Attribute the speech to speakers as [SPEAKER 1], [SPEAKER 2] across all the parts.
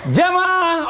[SPEAKER 1] Jamaah,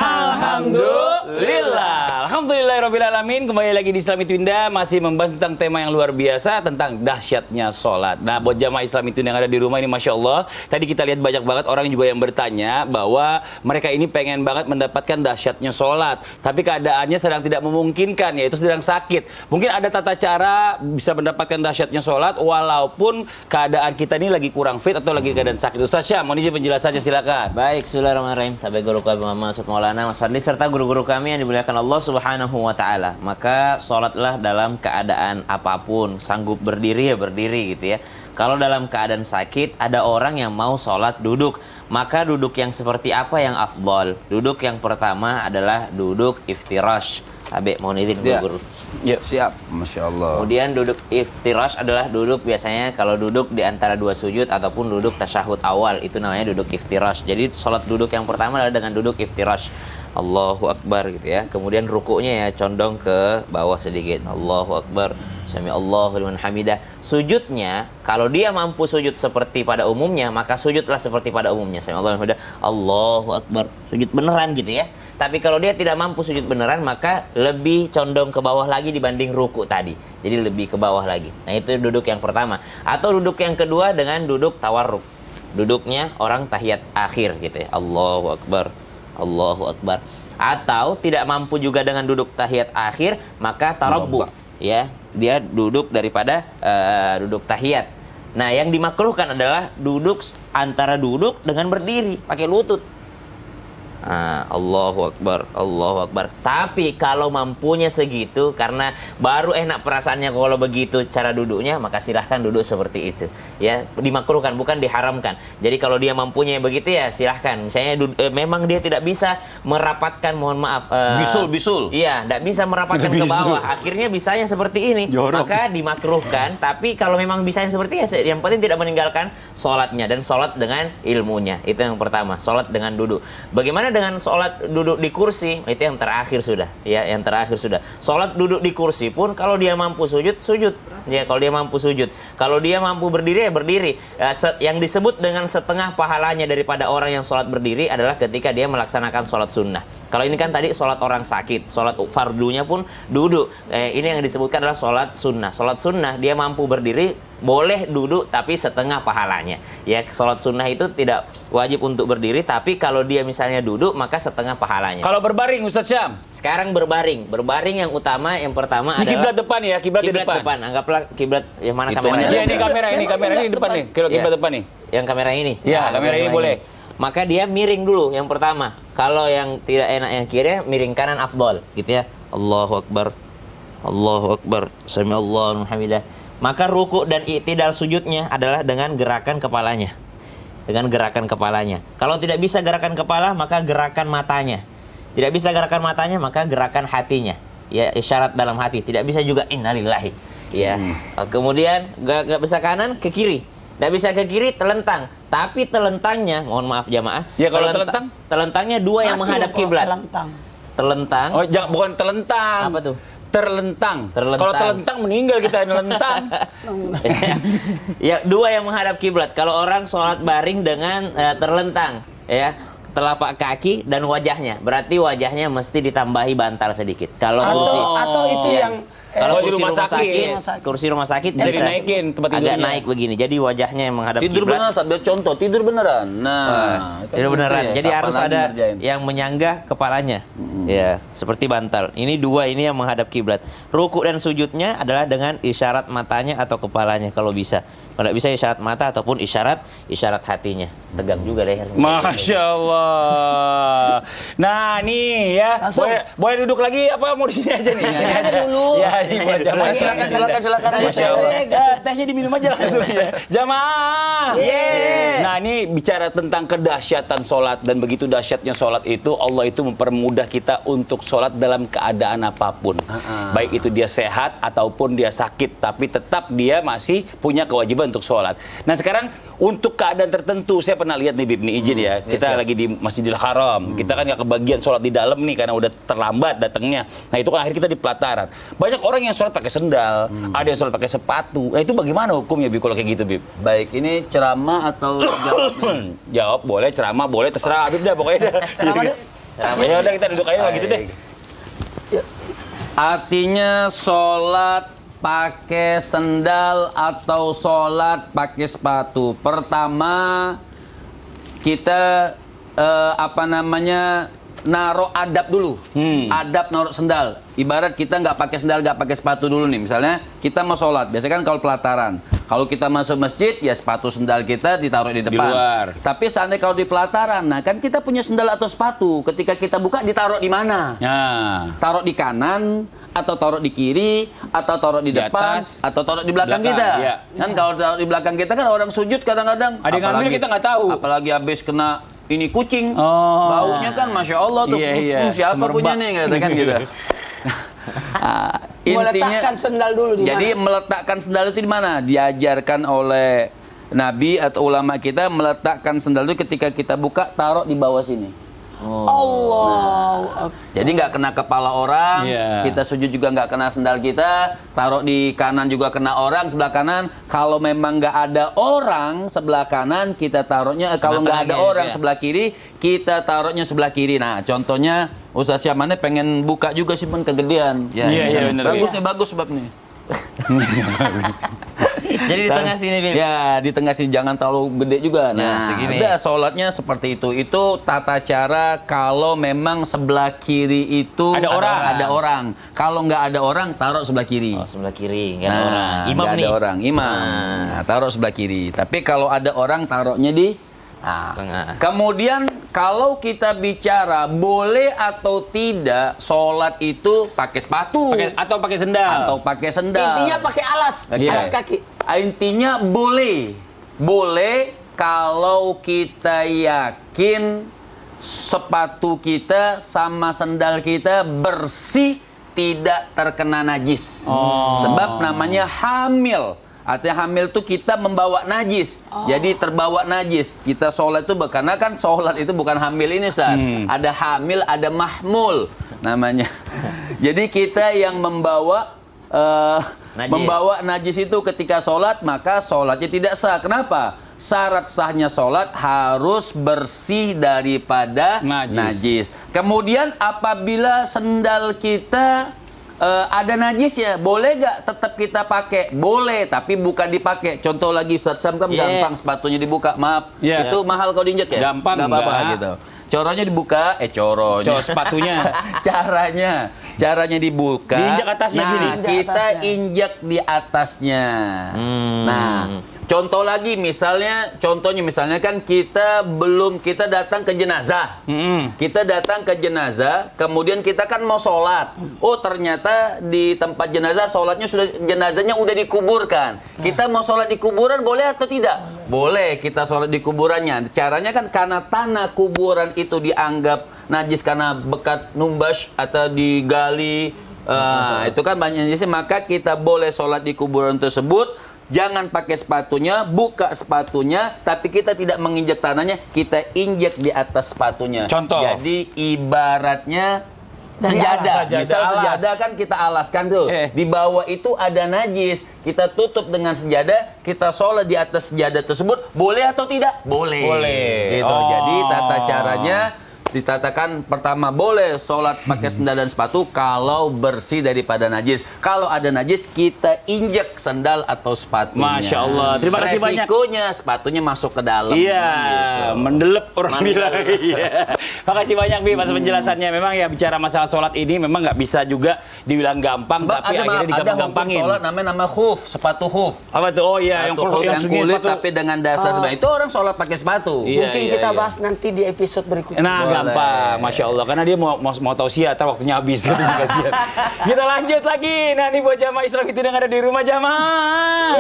[SPEAKER 1] Alhamdulillah. Alhamdulillahirrabbilalamin. Kembali lagi di Islami Twinda, masih membahas tentang tema yang luar biasa, tentang dahsyatnya sholat. Nah, buat jamaah Islami Twinda yang ada di rumah ini, Masya Allah, tadi kita lihat banyak banget orang juga yang bertanya bahwa mereka ini pengen banget mendapatkan dahsyatnya sholat, tapi keadaannya sedang tidak memungkinkan, yaitu sedang sakit. Mungkin ada tata cara bisa mendapatkan dahsyatnya sholat, walaupun keadaan kita ini lagi kurang fit atau lagi keadaan sakit. Ustaz Syam, mohon izin penjelasannya, silakan.
[SPEAKER 2] Baik, bismillahirrahmanirrahim. Tabi guru kami Muhammad Maulana Mas Fadli serta guru-guru kami yang dimuliakan Allah Subhanahu wa taala. Maka salatlah dalam keadaan apapun, sanggup berdiri ya berdiri gitu ya. Kalau dalam keadaan sakit, ada orang yang mau sholat duduk, maka duduk yang seperti apa yang afdal? Duduk yang pertama adalah duduk iftirash. Tabi, mohon izin guru.
[SPEAKER 3] Ya, siap. Masya Allah.
[SPEAKER 2] Kemudian duduk iftirash adalah duduk biasanya kalau duduk di antara dua sujud ataupun duduk tasyahud awal, itu namanya duduk iftirash. Jadi sholat duduk yang pertama adalah dengan duduk iftirash. Allahu Akbar gitu ya. Kemudian rukuknya ya condong ke bawah sedikit. Allahu Akbar. Sami Allahu liman hamidah. Sujudnya, kalau dia mampu sujud seperti pada umumnya, maka sujudlah seperti pada umumnya. Sami Allahu liman hamidah. Allahu Akbar. Sujud beneran gitu ya. Tapi kalau dia tidak mampu sujud beneran, maka lebih condong ke bawah lagi dibanding ruku tadi. Jadi lebih ke bawah lagi. Nah, itu duduk yang pertama. Atau duduk yang kedua dengan duduk tawarruk. Duduknya orang tahiyat akhir gitu ya. Allahu Akbar. Allahu Akbar. Atau tidak mampu juga dengan duduk tahiyat akhir, maka tarabbu. Ya, dia duduk daripada duduk tahiyat. Nah, yang dimakruhkan adalah duduk antara duduk dengan berdiri, pakai lutut. Allahu Akbar, Allahu Akbar. Tapi kalau mampunya segitu, karena baru enak perasaannya kalau begitu cara duduknya, maka silahkan duduk seperti itu. Ya, dimakruhkan, bukan diharamkan. Jadi kalau dia mampunya begitu ya silahkan. Misalnya memang dia tidak bisa merapatkan, mohon maaf.
[SPEAKER 3] Bisul.
[SPEAKER 2] Iya, tidak bisa merapatkan ke bawah. Akhirnya bisanya seperti ini.
[SPEAKER 1] Jorok.
[SPEAKER 2] Maka dimakruhkan. Tapi kalau memang bisanya seperti ya, yang penting tidak meninggalkan sholatnya dan sholat dengan ilmunya. Itu yang pertama. Sholat dengan duduk. Bagaimana dengan sholat duduk di kursi? Itu yang terakhir sudah, ya, yang terakhir sudah. Sholat duduk di kursi pun kalau dia mampu sujud, sujud. Ya, kalau dia mampu sujud. Kalau dia mampu berdiri, ya berdiri. Yang disebut dengan setengah pahalanya daripada orang yang sholat berdiri adalah ketika dia melaksanakan sholat sunnah. Kalau ini kan tadi sholat orang sakit, sholat fardunya pun duduk. Ini yang disebutkan adalah sholat sunnah. Sholat sunnah dia mampu berdiri, boleh duduk tapi setengah pahalanya. Ya, sholat sunnah itu tidak wajib untuk berdiri, tapi kalau dia misalnya duduk maka setengah pahalanya.
[SPEAKER 1] Kalau berbaring, Ustaz Syam?
[SPEAKER 2] Sekarang berbaring. Berbaring yang utama, yang pertama
[SPEAKER 1] Ini
[SPEAKER 2] adalah
[SPEAKER 1] kiblat depan ya, kiblat di depan.
[SPEAKER 2] Anggaplah kiblat yang mana
[SPEAKER 3] Itu
[SPEAKER 2] kameranya?
[SPEAKER 1] Iya, ini kamera ini depan nih. Kalau kiblat depan nih.
[SPEAKER 2] Yang kamera ini.
[SPEAKER 1] Ya, kamera ini boleh.
[SPEAKER 2] Maka dia miring dulu yang pertama. Kalau yang tidak enak yang kiri, miring kanan afdal, gitu ya. Allahu Akbar. Allahu Akbar. Sami Allahu liman hamidah. Maka ruku dan i'tidal sujudnya adalah dengan gerakan kepalanya. Dengan gerakan kepalanya. Kalau tidak bisa gerakan kepala, maka gerakan matanya. Tidak bisa gerakan matanya, maka gerakan hatinya. Ya, isyarat dalam hati. Tidak bisa juga innalillahi. Ya. Kemudian nggak bisa kanan, ke kiri. Nggak bisa ke kiri, telentang. Tapi telentangnya, mohon maaf jamaah.
[SPEAKER 1] Ya, kalau telentang?
[SPEAKER 2] Telentangnya dua yang menghadap kiblat. Telentang.
[SPEAKER 1] Oh, jangan, bukan telentang.
[SPEAKER 2] Apa tuh?
[SPEAKER 1] Terlentang.
[SPEAKER 2] Terlentang.
[SPEAKER 1] Kalau telentang meninggal kita nelentang.
[SPEAKER 2] Ya, dua yang menghadap kiblat. Kalau orang sholat baring dengan terlentang, ya, telapak kaki dan wajahnya, berarti wajahnya mesti ditambahi bantal sedikit. Kalau kursi
[SPEAKER 4] atau itu
[SPEAKER 2] ya.
[SPEAKER 4] yang
[SPEAKER 2] Kalau
[SPEAKER 1] di
[SPEAKER 2] kursi
[SPEAKER 1] rumah
[SPEAKER 2] rumah
[SPEAKER 1] sakit.
[SPEAKER 2] sakit, kursi rumah sakit
[SPEAKER 1] Jadi
[SPEAKER 2] bisa
[SPEAKER 1] naikin tempat
[SPEAKER 2] agak
[SPEAKER 1] tidurnya.
[SPEAKER 2] naik begini. Jadi wajahnya yang menghadap
[SPEAKER 3] Tidur
[SPEAKER 2] kiblat.
[SPEAKER 3] beneran, Ustaz. Biar contoh, tidur beneran.
[SPEAKER 2] Tidur beneran.
[SPEAKER 3] Gitu ya,
[SPEAKER 2] Jadi
[SPEAKER 3] kapan
[SPEAKER 2] harus
[SPEAKER 3] lagi
[SPEAKER 2] ada
[SPEAKER 3] ngerjain?
[SPEAKER 2] yang menyanggah kepalanya. Ya, seperti bantal. Ini dua ini yang menghadap kiblat. Ruku dan sujudnya adalah dengan isyarat matanya atau kepalanya kalau bisa. Kalau bisa isyarat mata ataupun isyarat hatinya. Tegang juga lehernya.
[SPEAKER 1] Masya Allah. Nah, nih ya.
[SPEAKER 4] Langsung.
[SPEAKER 1] Boleh duduk lagi apa mau di sini aja nih?
[SPEAKER 4] Sini aja dulu.
[SPEAKER 1] Ya, ini buat jamaah.
[SPEAKER 3] Silakan.
[SPEAKER 1] Masya Allah. Tehnya diminum aja langsung ya. Jamaah. Nah, ini bicara tentang kedahsyatan sholat, dan begitu dahsyatnya sholat itu, Allah itu mempermudah kita untuk sholat dalam keadaan apapun. Baik itu dia sehat ataupun dia sakit, tapi tetap dia masih punya kewajiban juga untuk sholat. Nah sekarang untuk keadaan tertentu, saya pernah lihat nih Bib, nih izin ya, kita lagi di Masjidil Haram, kita kan nggak kebagian sholat di dalam nih karena udah terlambat datangnya. Nah itu kan akhirnya kita di pelataran. Banyak orang yang sholat pakai sendal, ada yang sholat pakai sepatu. Nah itu bagaimana hukumnya Bib kalau kayak gitu Bib?
[SPEAKER 3] Baik, ini ceramah atau jawab nih?
[SPEAKER 1] Jawab boleh, ceramah boleh, terserah Habib dah pokoknya.
[SPEAKER 4] Ceramah deh.
[SPEAKER 1] Ya udah kita duduk aja gitu deh.
[SPEAKER 3] Artinya sholat pakai sendal atau sholat pakai sepatu. Pertama, kita naruh adab dulu. Adab naruh sendal. Ibarat kita nggak pakai sendal, nggak pakai sepatu dulu nih. Misalnya kita mau sholat, biasanya kan kalau pelataran. Kalau kita masuk masjid, ya sepatu sendal kita ditaruh di depan.
[SPEAKER 1] luar.
[SPEAKER 3] Tapi seandainya kalau di pelataran, nah kan kita punya sendal atau sepatu. Ketika kita buka, ditaruh di mana?
[SPEAKER 1] Nah,
[SPEAKER 3] Taruh di kanan, atau taruh di kiri, atau taruh di depan,
[SPEAKER 1] atas,
[SPEAKER 3] atau taruh di belakang
[SPEAKER 1] belakang,
[SPEAKER 3] kita.
[SPEAKER 1] iya.
[SPEAKER 3] Kan kalau taruh di belakang kita kan orang sujud kadang-kadang.
[SPEAKER 1] Ada yang ngambil,
[SPEAKER 3] apalagi-
[SPEAKER 1] kita nggak tahu.
[SPEAKER 3] Apalagi habis kena ini kucing,
[SPEAKER 1] Oh.
[SPEAKER 3] baunya kan masya Allah tuh.
[SPEAKER 1] Iya, iya.
[SPEAKER 3] Siapa
[SPEAKER 1] Semerbak.
[SPEAKER 3] punya nih kan gitu. Intinya,
[SPEAKER 4] Meletakkan sendal dulu di
[SPEAKER 3] jadi
[SPEAKER 4] mana?
[SPEAKER 3] meletakkan sendal itu di mana? Diajarkan oleh Nabi atau ulama kita meletakkan sendal itu ketika kita buka, taruh di bawah sini.
[SPEAKER 4] Allah.
[SPEAKER 3] Jadi nggak kena kepala orang,
[SPEAKER 1] Iya.
[SPEAKER 3] kita sujud juga nggak kena sendal kita, taruh di kanan juga kena orang sebelah kanan. Kalau memang nggak ada orang sebelah kanan, kita taruhnya. Kalau nggak ada
[SPEAKER 2] tengahnya,
[SPEAKER 3] orang
[SPEAKER 2] ya.
[SPEAKER 3] sebelah kiri, kita taruhnya sebelah kiri. Nah, contohnya Ustaz Syamane pengen buka juga sih pun kegedean.
[SPEAKER 1] Iya, iya, bener,
[SPEAKER 3] Bagus
[SPEAKER 1] iya.
[SPEAKER 3] nih, bagus sebab nih.
[SPEAKER 2] Jadi di tengah sini, Bib.
[SPEAKER 3] Ya, di tengah sini jangan terlalu gede juga. Nah,
[SPEAKER 2] segini.
[SPEAKER 3] udah sholatnya seperti itu. Itu tata cara kalau memang sebelah kiri itu
[SPEAKER 1] Ada orang.
[SPEAKER 3] Ada orang. Kalau nggak ada orang, taruh sebelah kiri.
[SPEAKER 2] Oh, sebelah kiri, nggak ada orang. Imam
[SPEAKER 3] nggak
[SPEAKER 2] nih.
[SPEAKER 3] ada orang, imam. Nah, taruh sebelah kiri. Tapi kalau ada orang, taruhnya di
[SPEAKER 2] Tengah.
[SPEAKER 3] Kemudian kalau kita bicara boleh atau tidak sholat itu pakai sepatu
[SPEAKER 1] atau pakai sendal.
[SPEAKER 3] atau pakai sendal.
[SPEAKER 4] Intinya pakai alas,
[SPEAKER 3] Iya.
[SPEAKER 4] alas kaki.
[SPEAKER 3] Intinya boleh. Boleh kalau kita yakin sepatu kita sama sendal kita bersih, tidak terkena najis. Sebab namanya hamil. Artinya hamil itu kita membawa najis. Jadi terbawa najis. Kita sholat itu karena kan sholat itu bukan hamil ini, Ustaz. Ada hamil, ada mahmul namanya. Jadi kita yang membawa
[SPEAKER 2] Najis.
[SPEAKER 3] membawa najis itu ketika sholat, maka sholatnya tidak sah. Kenapa? Syarat sahnya sholat harus bersih daripada najis. Kemudian apabila sendal kita ada najis ya, boleh gak tetap kita pakai? Boleh, tapi bukan dipakai. Contoh lagi, Ustaz Sam kan gampang sepatunya dibuka. Maaf,
[SPEAKER 1] Iya.
[SPEAKER 3] itu mahal kalau diinjek ya?
[SPEAKER 1] Gampang,
[SPEAKER 3] Nggak apa-apa
[SPEAKER 1] enggak.
[SPEAKER 3] gitu. Coronya dibuka, coronya.
[SPEAKER 1] Sepatunya.
[SPEAKER 3] Caranya dibuka.
[SPEAKER 1] Diinjak atasnya
[SPEAKER 3] nah,
[SPEAKER 1] gini.
[SPEAKER 3] kita
[SPEAKER 4] Atasnya.
[SPEAKER 3] injak di atasnya. Nah, contoh lagi contohnya misalnya kan kita datang ke jenazah. Kita datang ke jenazah, kemudian kita kan mau sholat. Oh, ternyata di tempat jenazah jenazahnya udah dikuburkan. Kita mau sholat di kuburan boleh atau tidak? Boleh kita sholat di kuburannya. Caranya kan karena tanah kuburan itu dianggap najis karena bekat numbash atau digali, itu kan banyak najisnya, maka kita boleh sholat di kuburan tersebut. Jangan pakai sepatunya, buka sepatunya, tapi kita tidak menginjak tanahnya, kita injak di atas sepatunya.
[SPEAKER 1] Contoh.
[SPEAKER 3] Jadi ibaratnya
[SPEAKER 4] Dari
[SPEAKER 3] sejadah.
[SPEAKER 1] alas.
[SPEAKER 3] Misal
[SPEAKER 1] Alas.
[SPEAKER 3] sejadah kan kita alaskan tuh. Di bawah itu ada najis. Kita tutup dengan sejadah, kita sholat di atas sejadah tersebut. Boleh atau tidak? Boleh.
[SPEAKER 1] Boleh.
[SPEAKER 3] Gitu.
[SPEAKER 1] Oh.
[SPEAKER 3] Jadi tata caranya ditatakan pertama boleh sholat pakai sendal dan sepatu kalau bersih daripada najis. Kalau ada najis kita injek sendal atau sepatunya.
[SPEAKER 1] Masya Allah. Terima kasih banyak.
[SPEAKER 3] Resikonya sepatunya masuk ke dalam.
[SPEAKER 1] Iya,
[SPEAKER 3] Gitu.
[SPEAKER 1] mendelep orang
[SPEAKER 3] Mendelep.
[SPEAKER 1] bilang. Iya. Makasih banyak Bi atas penjelasannya. Memang ya bicara masalah sholat ini memang nggak bisa juga dibilang gampang,
[SPEAKER 3] Sebab
[SPEAKER 1] tapi
[SPEAKER 3] ada
[SPEAKER 1] akhirnya
[SPEAKER 3] hukum
[SPEAKER 1] digampang-gampangin.
[SPEAKER 3] sholat namanya khuf, sepatu khuf.
[SPEAKER 1] Apa tuh? Oh iya,
[SPEAKER 3] Sepatu khuf yang
[SPEAKER 1] segini
[SPEAKER 3] kulit
[SPEAKER 1] sepatu.
[SPEAKER 3] tapi dengan dasar sebenarnya. Itu orang sholat pakai sepatu.
[SPEAKER 1] Iya,
[SPEAKER 4] Mungkin
[SPEAKER 1] iya,
[SPEAKER 4] kita
[SPEAKER 1] iya.
[SPEAKER 4] bahas nanti di episode berikutnya.
[SPEAKER 1] Nah,
[SPEAKER 3] Boleh.
[SPEAKER 1] gampang, Masya Allah. Karena dia mau tausiah, ntar waktunya habis. Kasihan. Kita lanjut lagi. Nah, ini buat jamaah Islam itu yang ada di rumah jamaah.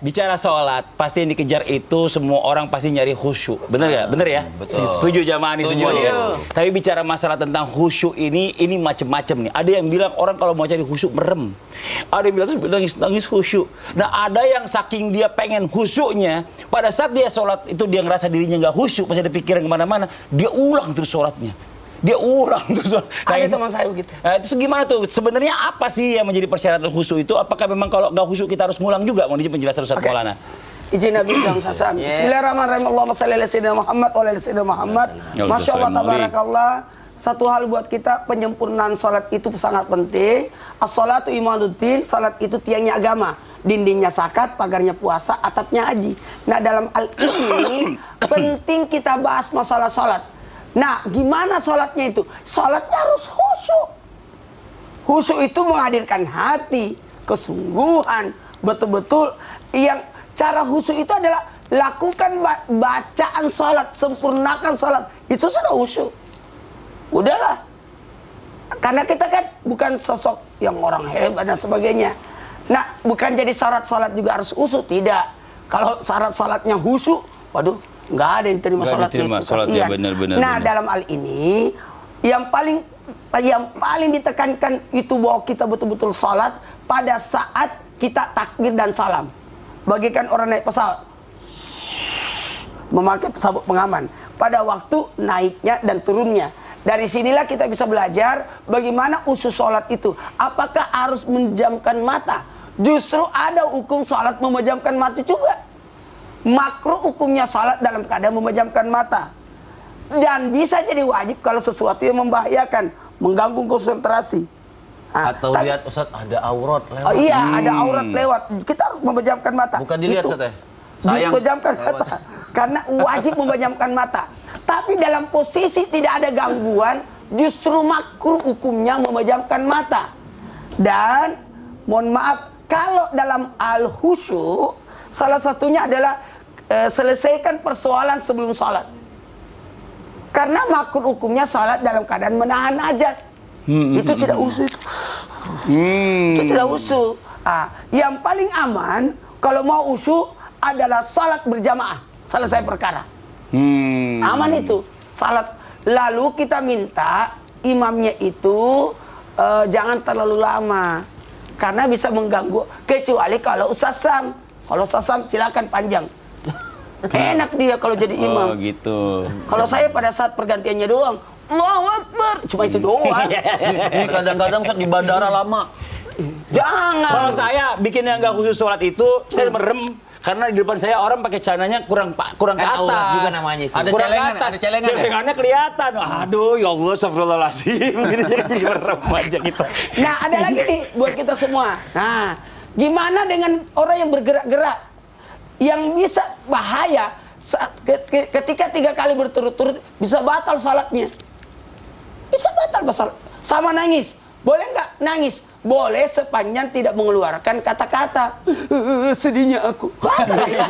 [SPEAKER 1] bicara sholat, pasti yang dikejar itu semua orang pasti nyari khusyuk. Bener nggak? Bener ya?
[SPEAKER 3] Betul.
[SPEAKER 1] Setuju jamaah nih semua nih ya. Tapi bicara masalah tentang khusyuk ini macem-macem nih. Ada yang bilang orang kalau mau cari khusyuk merem. Ada yang bilang nangis khusyuk. Nah ada yang saking dia pengen khusyuknya, pada saat dia sholat itu dia ngerasa dirinya nggak khusyuk, masih ada pikiran kemana-mana, dia ulang terus sholatnya. Dia ulang terus.
[SPEAKER 4] Ada teman saya begitu.
[SPEAKER 1] Nah, itu gimana tuh? Sebenarnya apa sih yang menjadi persyaratan khusyuk itu? Apakah memang kalau nggak khusyuk kita harus ngulang juga? Mau penjelasan Ustaz Maulana.
[SPEAKER 4] Izin Nabi Muhammad SAW. Bismillahirrahmanirrahim. Allahumma shalli ala sayyidina Muhammad wa ala ali sayyidina Muhammad. Masya Allah, tabarakallah. Satu hal buat kita, penyempurnaan salat itu sangat penting. As-salatu imaduddin, salat itu tiangnya agama. Dindingnya zakat, pagarnya puasa, atapnya haji. Nah, dalam hal ini penting kita bahas masalah salat. Nah, gimana salatnya itu? Salatnya harus khusyuk. Khusyuk itu menghadirkan hati, kesungguhan, betul-betul yang cara khusyuk itu adalah lakukan bacaan salat, sempurnakan salat. Itu sudah khusyuk. Udahlah. Karena kita kan bukan sosok yang orang hebat dan sebagainya. Nah, bukan jadi syarat salat juga harus khusyuk, tidak. Kalau syarat salatnya khusyuk, waduh, nggak ada yang terima salatnya itu, kasihan. Nah, dalam hal ini yang paling ditekankan itu bahwa kita betul-betul salat pada saat kita takbir dan salam. Bagikan orang naik pesawat memakai sabuk pengaman pada waktu naiknya dan turunnya. Dari sinilah kita bisa belajar bagaimana usus salat itu. Apakah harus menjamkan mata? Justru ada hukum salat memejamkan mata juga. Makruh hukumnya salat dalam keadaan memejamkan mata. Dan bisa jadi wajib kalau sesuatu yang membahayakan, mengganggu konsentrasi. Nah,
[SPEAKER 3] Atau lihat Ustaz ada aurat lewat.
[SPEAKER 4] Oh iya, ada aurat lewat. Kita harus memejamkan mata.
[SPEAKER 3] Bukan dilihat
[SPEAKER 4] Itu.
[SPEAKER 3] Ustaz ya. Sayang.
[SPEAKER 4] Memejamkan mata. Karena wajib memejamkan mata. Tapi dalam posisi tidak ada gangguan, justru makruh hukumnya memejamkan mata. Dan mohon maaf, kalau dalam al-khusyuk, salah satunya adalah selesaikan persoalan sebelum salat. Karena makruh hukumnya salat dalam keadaan menahan hajat. Itu tidak usul. Itu tidak usul. Yang paling aman kalau mau usul adalah salat berjamaah, selesai perkara. Aman itu salat. Lalu kita minta imamnya itu jangan terlalu lama karena bisa mengganggu, kecuali kalau Ustaz Sam. Kalau Ustaz Sam silakan panjang. Enak dia kalau jadi imam.
[SPEAKER 1] Oh gitu.
[SPEAKER 4] Kalau saya pada saat pergantiannya doang, Allahu Akbar, cuma itu doang.
[SPEAKER 3] Ini kadang-kadang Ustaz di bandara lama.
[SPEAKER 4] Jangan.
[SPEAKER 1] Kalau saya bikin yang nggak khusus sholat itu, saya merem. Karena di depan saya orang pakai celananya kurang ke atas.
[SPEAKER 2] Aurat juga namanya itu.
[SPEAKER 3] Ada
[SPEAKER 1] Kurang ke
[SPEAKER 3] celengan,
[SPEAKER 1] atas.
[SPEAKER 3] ada celengan.
[SPEAKER 1] Celengannya kelihatan. Aduh, ya Allah, astagfirullahaladzim. Jadi merem aja kita.
[SPEAKER 4] Nah, ada lagi nih buat kita semua. Nah, gimana dengan orang yang bergerak-gerak? Yang bisa bahaya ketika 3 kali berturut-turut bisa batal salatnya. Bisa batal salat. Sama nangis. Boleh nggak nangis? Boleh sepanjang tidak mengeluarkan kata-kata. Sedihnya aku.
[SPEAKER 1] Iya.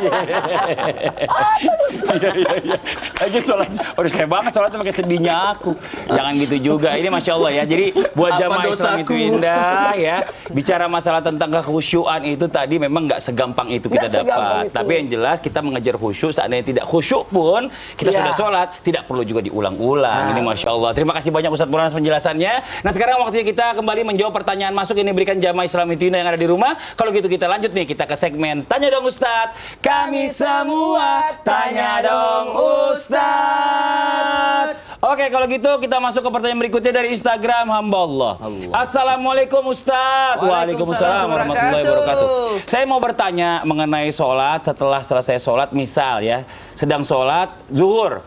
[SPEAKER 1] Lagi sholat, udah saya banget sholatnya pakai sedihnya aku. Jangan gitu juga. Ini Masya Allah ya. Jadi buat
[SPEAKER 3] Apa
[SPEAKER 1] jamaah Islam itu
[SPEAKER 3] dosaku?
[SPEAKER 1] indah ya. Bicara masalah tentang kekhusyuan itu tadi memang nggak segampang itu kita
[SPEAKER 4] Nggak segampang
[SPEAKER 1] dapat.
[SPEAKER 4] itu.
[SPEAKER 1] Tapi yang jelas kita mengejar khusyuk. Seandainya tidak khusyuk pun kita
[SPEAKER 4] Iya.
[SPEAKER 1] sudah sholat, tidak perlu juga diulang-ulang. Ini Masya Allah. Terima kasih banyak Ustadz Maulana penjelasannya. Nah sekarang waktunya kita kembali menjawab pertanyaan masuk ini berikan jamaah Islam itu indah yang ada di rumah. Kalau gitu kita lanjut nih, kita ke segmen Tanya Dong Ustadz. Kami semua tanya dong Ustadz. Oke, kalau gitu kita masuk ke pertanyaan berikutnya dari Instagram hamba Allah. Assalamualaikum Ustadz. Waalaikumsalam warahmatullahi wabarakatuh. Saya mau bertanya mengenai sholat setelah selesai sholat, misal ya, sedang sholat zuhur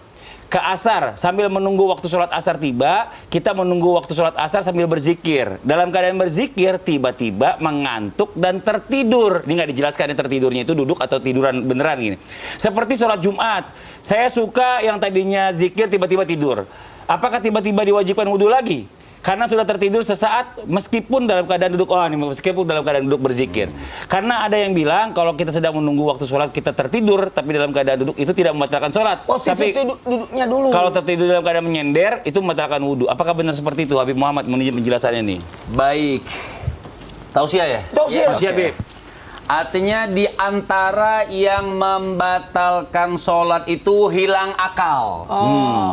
[SPEAKER 1] ke asar, sambil menunggu waktu sholat asar tiba, kita menunggu waktu sholat asar sambil berzikir. Dalam keadaan berzikir, tiba-tiba mengantuk dan tertidur. Ini nggak dijelaskan tertidurnya itu duduk atau tiduran beneran gini. Seperti sholat Jumat, saya suka yang tadinya zikir tiba-tiba tidur. Apakah tiba-tiba diwajibkan wudhu lagi? Karena sudah tertidur sesaat meskipun dalam keadaan duduk, meskipun dalam keadaan duduk berzikir. Karena ada yang bilang kalau kita sedang menunggu waktu sholat kita tertidur, tapi dalam keadaan duduk itu tidak membatalkan sholat.
[SPEAKER 4] Posisi
[SPEAKER 1] Tapi
[SPEAKER 4] duduknya dulu.
[SPEAKER 1] kalau tertidur dalam keadaan menyender itu membatalkan wudhu. Apakah benar seperti itu Habib Muhammad menjawab penjelasannya nih?
[SPEAKER 3] Baik. Tausiah ya?
[SPEAKER 4] Tausiah.
[SPEAKER 1] Siap, Habib.
[SPEAKER 3] Artinya di antara yang membatalkan sholat itu hilang akal.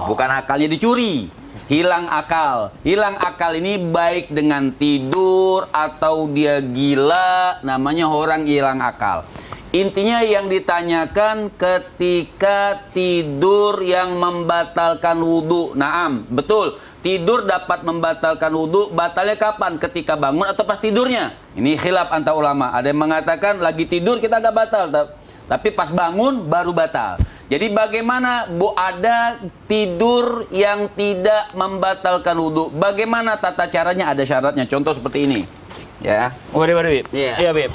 [SPEAKER 3] Bukan akalnya dicuri. Hilang akal. Hilang akal ini baik dengan tidur atau dia gila, namanya orang hilang akal. Intinya yang ditanyakan ketika tidur yang membatalkan wudhu. Naam, betul. Tidur dapat membatalkan wudhu, batalnya kapan? Ketika bangun atau pas tidurnya? Ini khilaf antar ulama. Ada yang mengatakan lagi tidur kita nggak batal, tapi pas bangun baru batal. Jadi bagaimana ada tidur yang tidak membatalkan wudhu? Bagaimana tata caranya? Ada syaratnya. Contoh seperti ini, ya.
[SPEAKER 1] Waduh, Bib.
[SPEAKER 2] Iya.
[SPEAKER 1] Iya, Bib.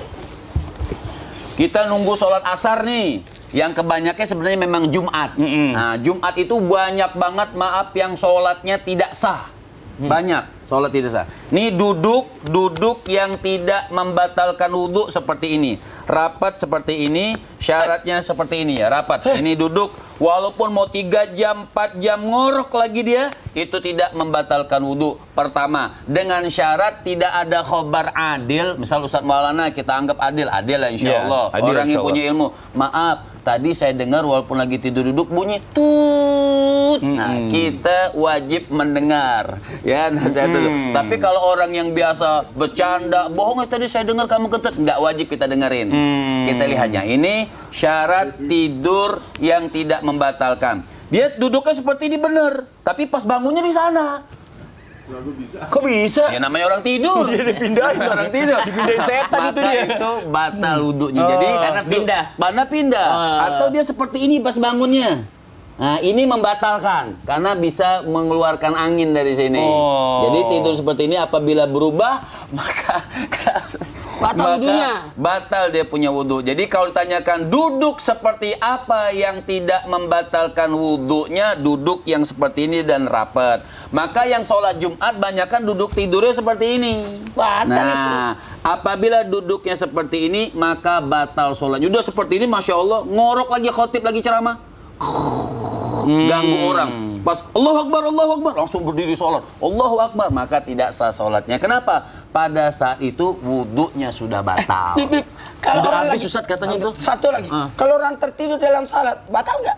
[SPEAKER 3] Kita nunggu sholat asar nih. Yang kebanyakan sebenarnya memang Jumat. Nah, Jumat itu banyak banget, maaf, yang sholatnya tidak sah. Banyak sholat tidak sah. Ini duduk yang tidak membatalkan wudhu seperti ini. Rapat seperti ini, syaratnya seperti ini ya, rapat. Ini duduk, walaupun mau 3 jam, 4 jam ngorok lagi dia, itu tidak membatalkan wudhu. Pertama, dengan syarat tidak ada khobar adil. Misal Ustadz Maulana kita anggap adil lah insya Allah.
[SPEAKER 1] adil,
[SPEAKER 3] Orang
[SPEAKER 1] insya
[SPEAKER 3] yang
[SPEAKER 1] Allah.
[SPEAKER 3] punya ilmu. Maaf, tadi saya dengar walaupun lagi tidur duduk bunyi tut. Nah, kita wajib mendengar. Ya, nasihat dulu. Tapi kalau orang yang biasa bercanda, bohong tadi saya dengar kamu kentut, nggak wajib kita dengerin. Kita lihatnya. Ini syarat tidur yang tidak membatalkan. Dia duduknya seperti ini benar, tapi pas bangunnya di sana.
[SPEAKER 1] Kok bisa?
[SPEAKER 3] Ya namanya orang tidur.
[SPEAKER 1] Jadi dipindahin.
[SPEAKER 3] Orang tidur.
[SPEAKER 1] Dipindahin setan itu
[SPEAKER 3] Maka
[SPEAKER 1] dia.
[SPEAKER 3] itu batal wudhunya. Jadi
[SPEAKER 2] Karena pindah.
[SPEAKER 3] Karena pindah. Atau dia seperti ini pas bangunnya. Nah, ini membatalkan karena bisa mengeluarkan angin dari sini. Jadi tidur seperti ini apabila berubah maka
[SPEAKER 4] Batal wudhunya.
[SPEAKER 3] Batal dia punya wudhu. Jadi kalau ditanyakan duduk seperti apa yang tidak membatalkan wudhunya, duduk yang seperti ini dan rapat. Maka yang sholat Jumat banyakkan duduk tidurnya seperti ini.
[SPEAKER 4] Batal
[SPEAKER 3] Nah, apabila duduknya seperti ini maka batal sholatnya. Udah seperti ini, masya Allah, ngorok lagi khotib lagi ceramah. Ganggu orang. Pas Allahu Akbar, langsung berdiri sholat. Allahu Akbar, maka tidak sah sholatnya. Kenapa? Pada saat itu wudhunya sudah batal.
[SPEAKER 4] Bib, kalau
[SPEAKER 3] Udah
[SPEAKER 4] orang
[SPEAKER 3] habis
[SPEAKER 4] lagi
[SPEAKER 3] Ustaz katanya itu.
[SPEAKER 4] Satu lagi. Kalau orang tertidur dalam salat, batal nggak?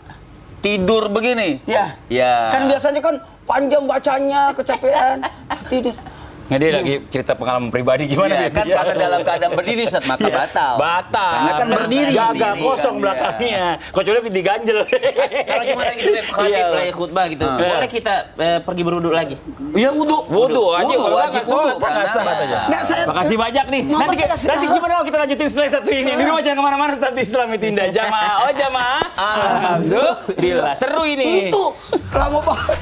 [SPEAKER 3] Tidur begini.
[SPEAKER 4] Ya.
[SPEAKER 3] Ya.
[SPEAKER 4] Kan biasanya kan panjang bacanya, kecapean, tertidur.
[SPEAKER 1] Nggak, dia lagi cerita pengalaman pribadi gimana
[SPEAKER 3] Iya,
[SPEAKER 1] Bib?
[SPEAKER 3] kan karena dalam keadaan berdiri Ustaz, maka
[SPEAKER 1] Iya,
[SPEAKER 3] batal.
[SPEAKER 1] Batal.
[SPEAKER 3] Karena kan berdiri.
[SPEAKER 1] Gagal
[SPEAKER 3] Berdiri,
[SPEAKER 1] kosong
[SPEAKER 3] kan,
[SPEAKER 1] belakangnya. Kecuali diganjel.
[SPEAKER 2] Kalau gimana gitu, Beb, khatib
[SPEAKER 1] Iya.
[SPEAKER 2] lagi khutbah gitu. Boleh kita pergi berwudu lagi?
[SPEAKER 3] Iya, wudhu.
[SPEAKER 1] Wudhu aja, kalau
[SPEAKER 3] wajib
[SPEAKER 1] nggak sholat,
[SPEAKER 3] wudhu.
[SPEAKER 1] nggak sah katanya.
[SPEAKER 4] Nggak, saya
[SPEAKER 1] Makasih banyak nih.
[SPEAKER 4] Mama
[SPEAKER 1] Nanti
[SPEAKER 4] kasih
[SPEAKER 1] nanti
[SPEAKER 4] tahu.
[SPEAKER 1] gimana kalau kita lanjutin setelah satu ini? Di rumah jangan kemana-mana, tetap di Islami Tinda. Jamaah, jamaah. Alhamdulillah. Seru ini.
[SPEAKER 4] itu lama banget.